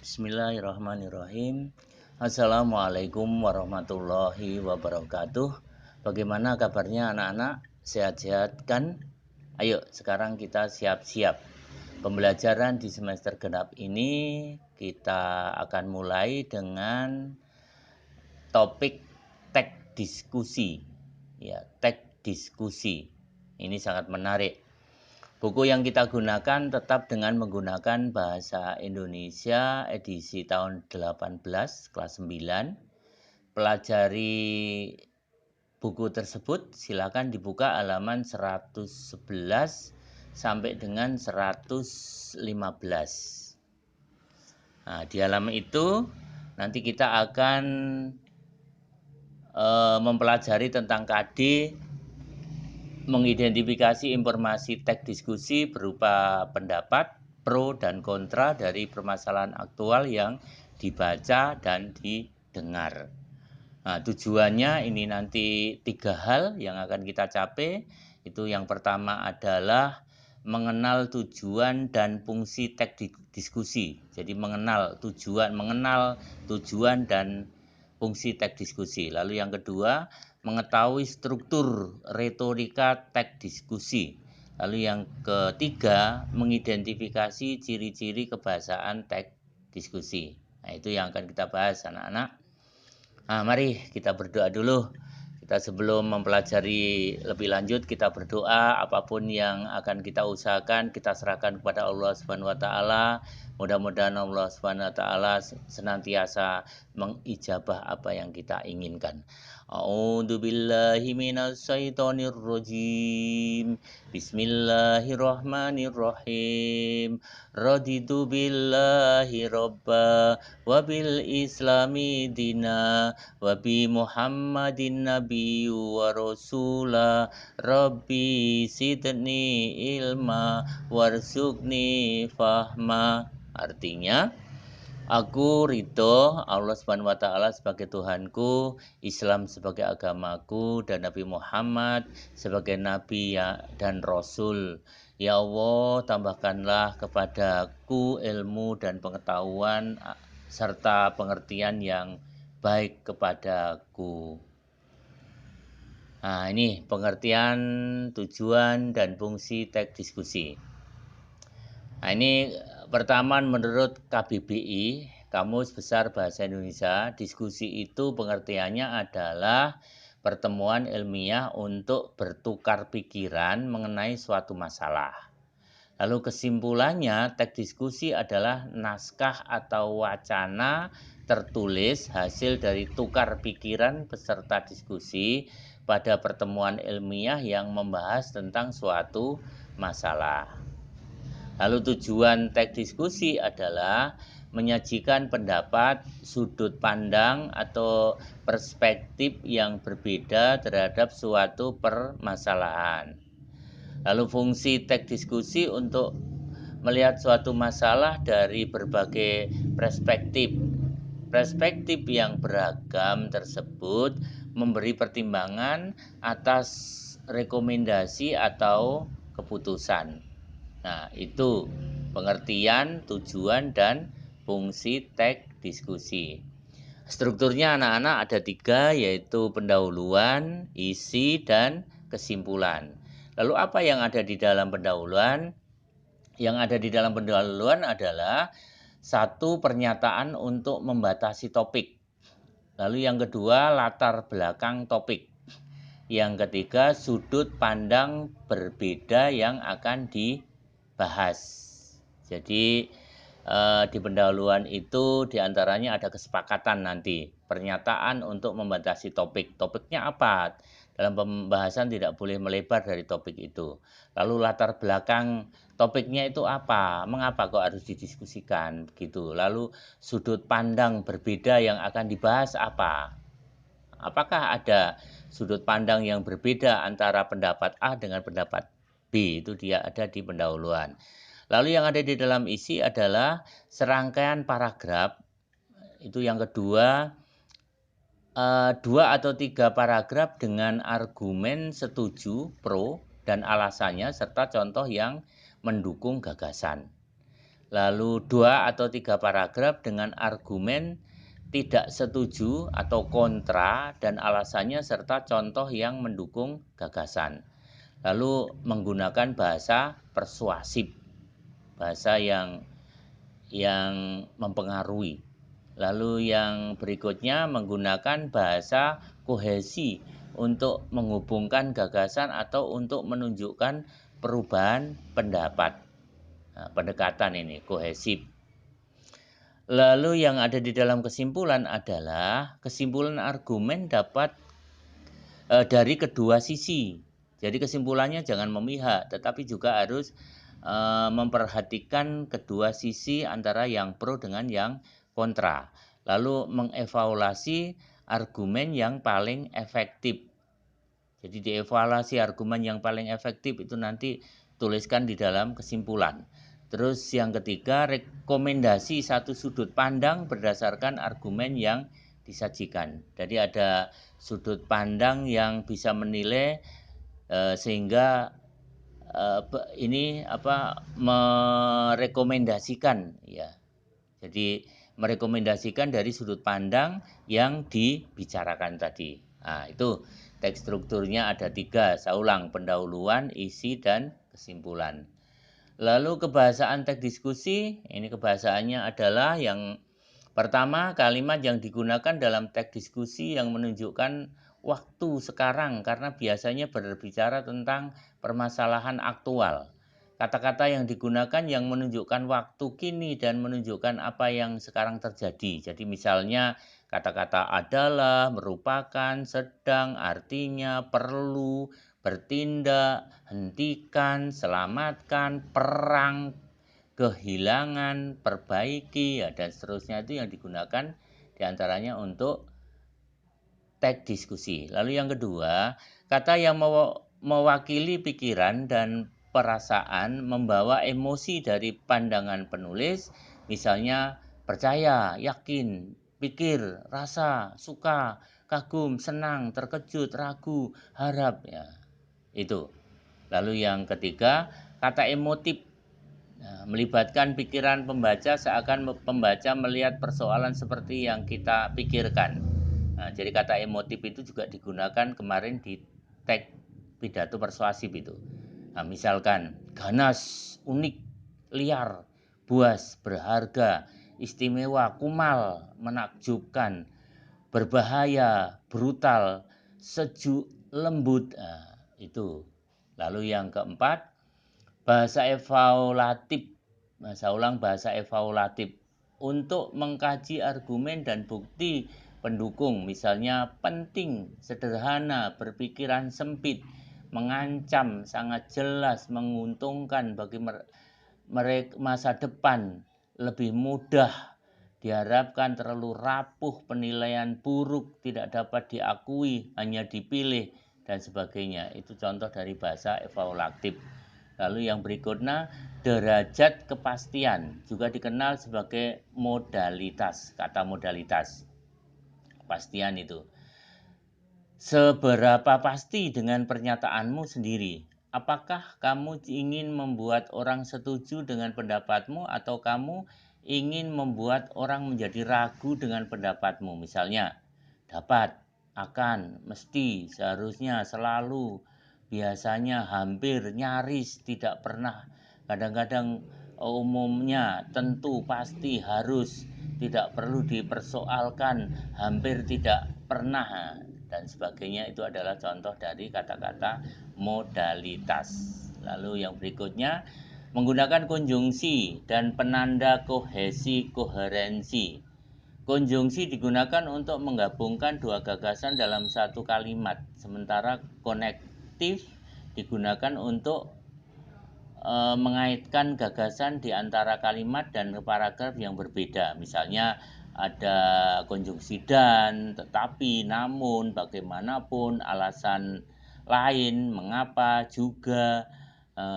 Bismillahirrahmanirrahim. Assalamualaikum warahmatullahi wabarakatuh. Bagaimana kabarnya anak-anak? Sehat-sehat kan? Ayo sekarang kita siap-siap. Pembelajaran di semester genap ini kita akan mulai dengan topik teks diskusi. Ya, teks diskusi. Ini sangat menarik. Buku yang kita gunakan tetap dengan menggunakan bahasa Indonesia edisi tahun 18 kelas 9. Pelajari buku tersebut silakan dibuka halaman 111 sampai dengan 115. Nah, di halaman itu nanti kita akan mempelajari tentang KD, mengidentifikasi informasi teks diskusi berupa pendapat, pro dan kontra dari permasalahan aktual yang dibaca dan didengar. Nah, tujuannya ini nanti 3 hal yang akan kita capai. Itu yang pertama adalah mengenal tujuan dan fungsi teks diskusi. Jadi mengenal tujuan dan fungsi teks diskusi. Lalu yang kedua, mengetahui struktur retorika teks diskusi. Lalu yang ketiga, mengidentifikasi ciri-ciri kebahasaan teks diskusi. Nah, itu yang akan kita bahas anak-anak. Nah, mari kita berdoa dulu. Kita sebelum mempelajari lebih lanjut, kita berdoa. Apapun yang akan kita usahakan, kita serahkan kepada Allah Subhanahu wa taala. Mudah-mudahan Allah Subhanahu wa taala senantiasa mengijabah apa yang kita inginkan. A'udzu billahi minasyaitonir rajim. Bismillahirrahmanirrahim. Raditu billahi robba wa bil islami dina wa bi Muhammadin nabiyyu wa rasula rabbi sidni ilma warzuqni fahma. Artinya, aku ridho Allah Subhanahu wa taala sebagai Tuhanku, Islam sebagai agamaku, dan Nabi Muhammad sebagai nabi dan rasul. Ya Allah, tambahkanlah kepadaku ilmu dan pengetahuan serta pengertian yang baik kepadaku. Nah, ini pengertian, tujuan, dan fungsi teks diskusi. Nah, ini pertama menurut KBBI, Kamus Besar Bahasa Indonesia, diskusi itu pengertiannya adalah pertemuan ilmiah untuk bertukar pikiran mengenai suatu masalah. Lalu kesimpulannya, teks diskusi adalah naskah atau wacana tertulis hasil dari tukar pikiran peserta diskusi pada pertemuan ilmiah yang membahas tentang suatu masalah. Lalu tujuan teks diskusi adalah menyajikan pendapat, sudut pandang, atau perspektif yang berbeda terhadap suatu permasalahan. Lalu fungsi teks diskusi untuk melihat suatu masalah dari berbagai perspektif. Perspektif yang beragam tersebut memberi pertimbangan atas rekomendasi atau keputusan. Nah, itu pengertian, tujuan, dan fungsi teks diskusi. Strukturnya anak-anak ada 3, yaitu pendahuluan, isi, dan kesimpulan. Lalu apa yang ada di dalam pendahuluan? Yang ada di dalam pendahuluan adalah 1, pernyataan untuk membatasi topik. Lalu yang kedua, latar belakang topik. Yang ketiga, sudut pandang berbeda yang akan dibahas. Jadi di pendahuluan itu diantaranya ada kesepakatan nanti. Pernyataan untuk membatasi topik. Topiknya apa? Dalam pembahasan tidak boleh melebar dari topik itu. Lalu latar belakang topiknya itu apa? Mengapa kok harus didiskusikan? Begitu. Lalu sudut pandang berbeda yang akan dibahas apa? Apakah ada sudut pandang yang berbeda antara pendapat A dengan pendapat B? Itu dia ada di pendahuluan. Lalu yang ada di dalam isi adalah serangkaian paragraf. Itu yang kedua, 2 atau 3 paragraf dengan argumen setuju, pro, dan alasannya serta contoh yang mendukung gagasan. lalu 2 atau 3 paragraf dengan argumen tidak setuju atau kontra dan alasannya serta contoh yang mendukung gagasan. Lalu menggunakan bahasa persuasif, bahasa yang mempengaruhi. Lalu yang berikutnya menggunakan bahasa kohesi untuk menghubungkan gagasan atau untuk menunjukkan perubahan pendapat. Nah, pendekatan ini kohesif. Lalu yang ada di dalam kesimpulan adalah kesimpulan argumen dapat dari kedua sisi. Jadi kesimpulannya jangan memihak, tetapi juga harus memperhatikan kedua sisi antara yang pro dengan yang kontra. Lalu mengevaluasi argumen yang paling efektif. Jadi dievaluasi argumen yang paling efektif itu nanti tuliskan di dalam kesimpulan. Terus yang ketiga, rekomendasi satu sudut pandang berdasarkan argumen yang disajikan. Jadi ada sudut pandang yang bisa menilai sehingga ini merekomendasikan ya. Jadi merekomendasikan dari sudut pandang yang dibicarakan tadi. Nah, itu teks strukturnya ada 3, saya ulang, pendahuluan, isi, dan kesimpulan. Lalu kebahasaan teks diskusi, ini kebahasaannya adalah yang pertama, kalimat yang digunakan dalam teks diskusi yang menunjukkan waktu sekarang karena biasanya berbicara tentang permasalahan aktual. Kata-kata yang digunakan yang menunjukkan waktu kini dan menunjukkan apa yang sekarang terjadi. Jadi misalnya kata-kata adalah, merupakan, sedang, artinya, perlu, bertindak, hentikan, selamatkan, perang, kehilangan, perbaiki, ya, dan seterusnya itu yang digunakan diantaranya untuk teks diskusi. Lalu yang kedua, kata yang mewakili pikiran dan perasaan membawa emosi dari pandangan penulis, misalnya percaya, yakin, pikir, rasa, suka, kagum, senang, terkejut, ragu, harap, ya. Itu. Lalu yang ketiga, kata emotif. Nah, melibatkan pikiran pembaca seakan pembaca melihat persoalan seperti yang kita pikirkan. Nah, jadi kata emotif itu juga digunakan kemarin di teks pidato persuasif itu. Nah, misalkan ganas, unik, liar, buas, berharga, istimewa, kumal, menakjubkan, berbahaya, brutal, sejuk, lembut. Nah, itu. Lalu yang keempat, bahasa evaluatif. Saya ulang, bahasa evaluatif untuk mengkaji argumen dan bukti pendukung, misalnya penting, sederhana, berpikiran sempit, mengancam, sangat jelas, menguntungkan bagi mereka masa depan, lebih mudah, diharapkan, terlalu rapuh, penilaian buruk, tidak dapat diakui, hanya dipilih, dan sebagainya. Itu contoh dari bahasa evaluatif. Lalu yang berikutnya, derajat kepastian, juga dikenal sebagai modalitas, kata modalitas. Kepastian itu. Seberapa pasti dengan pernyataanmu sendiri? Apakah kamu ingin membuat orang setuju dengan pendapatmu atau kamu ingin membuat orang menjadi ragu dengan pendapatmu? Misalnya, dapat, akan, mesti, seharusnya, selalu, biasanya, hampir, nyaris, tidak pernah, kadang-kadang, umumnya, tentu, pasti, harus, tidak perlu dipersoalkan, hampir tidak pernah, dan sebagainya. Itu adalah contoh dari kata-kata modalitas. Lalu yang berikutnya, menggunakan konjungsi dan penanda kohesi koherensi. Konjungsi digunakan untuk menggabungkan dua gagasan dalam satu kalimat, sementara konektif digunakan untuk mengaitkan gagasan di antara kalimat dan paragraf yang berbeda. Misalnya ada konjungsi dan, tetapi, namun, bagaimanapun, alasan lain, mengapa, juga,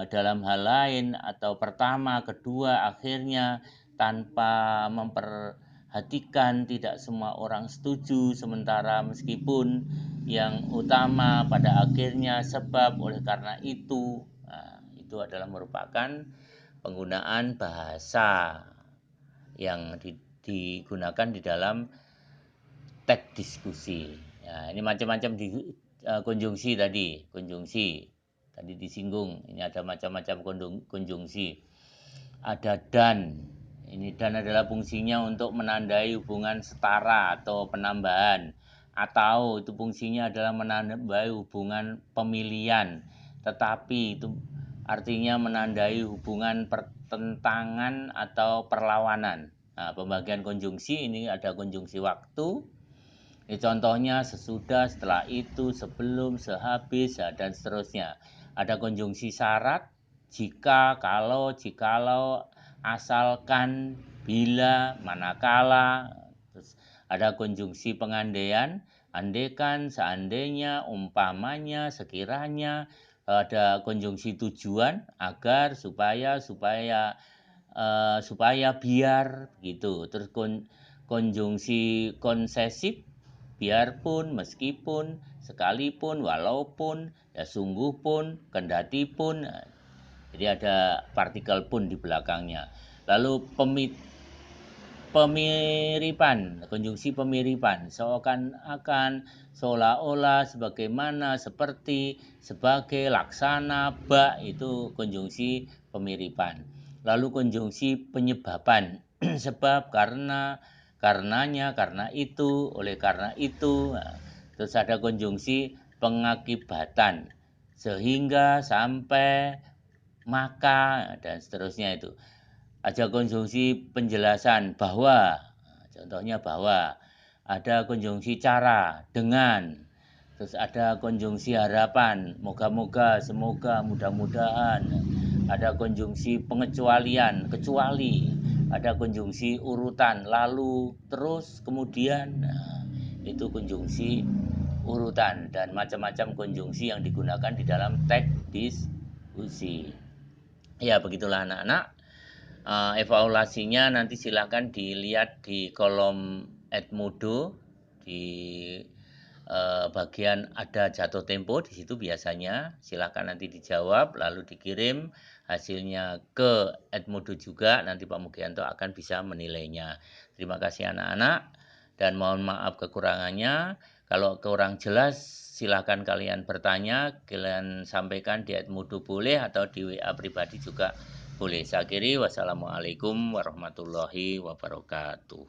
dalam hal lain, atau pertama, kedua, akhirnya, tanpa memperhatikan, tidak semua orang setuju, sementara meskipun yang utama pada akhirnya, sebab, oleh karena itu. Nah, itu adalah merupakan penggunaan bahasa yang digunakan di dalam teks diskusi. Ya, ini macam-macam konjungsi tadi, disinggung. Ini ada macam-macam konjungsi. Ada dan. Ini dan adalah fungsinya untuk menandai hubungan setara atau penambahan. Atau itu fungsinya adalah menandai hubungan pemilihan. Tetapi itu artinya menandai hubungan pertentangan atau perlawanan. Nah, pembagian konjungsi ini ada konjungsi waktu. Ini contohnya sesudah, setelah itu, sebelum, sehabis, dan seterusnya. Ada konjungsi syarat, jika, kalau, jikalau, asalkan, bila, manakala. Terus ada konjungsi pengandaian, andaikan, seandainya, umpamanya, sekiranya. Ada konjungsi tujuan, agar, supaya biar gitu. Terus konjungsi konsesif, biarpun, meskipun, sekalipun, walaupun, ya sungguh pun, kendati pun. Nah, jadi ada partikel pun di belakangnya. Lalu pemiripan, konjungsi pemiripan, seakan-akan, seolah-olah, sebagaimana, seperti, sebagai, laksana, bak, itu konjungsi pemiripan. Lalu konjungsi penyebaban, sebab, karenanya, karena itu, oleh karena itu. Nah, terus ada konjungsi pengakibatan, sehingga, sampai, maka, dan seterusnya itu. Ada konjungsi penjelasan, bahwa, contohnya bahwa. Ada konjungsi cara, dengan. Terus ada konjungsi harapan, moga-moga, semoga, mudah-mudahan. Ada konjungsi pengecualian, kecuali. Ada konjungsi urutan, lalu, terus, kemudian. Nah, itu konjungsi urutan dan macam-macam konjungsi yang digunakan di dalam teks diskusi. Ya, begitulah anak-anak. Evaluasinya nanti silakan dilihat di kolom Edmodo di bagian ada jatuh tempo di situ biasanya. Silakan nanti dijawab lalu dikirim hasilnya ke Edmodo juga, nanti Pak Mugianto akan bisa menilainya. Terima kasih anak-anak dan mohon maaf kekurangannya. Kalau kurang jelas silakan kalian bertanya, kalian sampaikan di Edmodo boleh atau di WA pribadi juga boleh. Saya akhiri, wassalamualaikum warahmatullahi wabarakatuh.